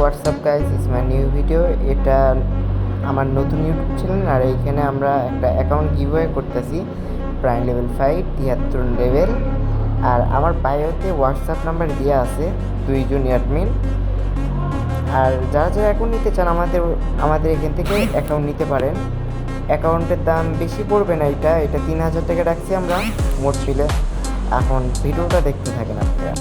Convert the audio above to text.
WhatsApp guys, it's my new video. এটা আমার নতুন ইউটিউব চ্যানেল, আর এইখানে আমরা একটা অ্যাকাউন্ট গিভওয়ে করতেছি প্রাইম লেভেল 5 73 লেভেল। আর আমার বায়োতে হোয়াটসঅ্যাপ নাম্বার দেওয়া আছে 2 জন অ্যাডমিন। আর যারা যারা অ্যাকাউন্ট নিতে চান আমাদের এখান থেকে অ্যাকাউন্ট নিতে পারেন। অ্যাকাউন্টের দাম বেশি পড়বে না, এটা 3000 টাকা রাখছি আমরা মোট বিলে। এখন ভিডিওটা দেখতে থাকেন আপনারা।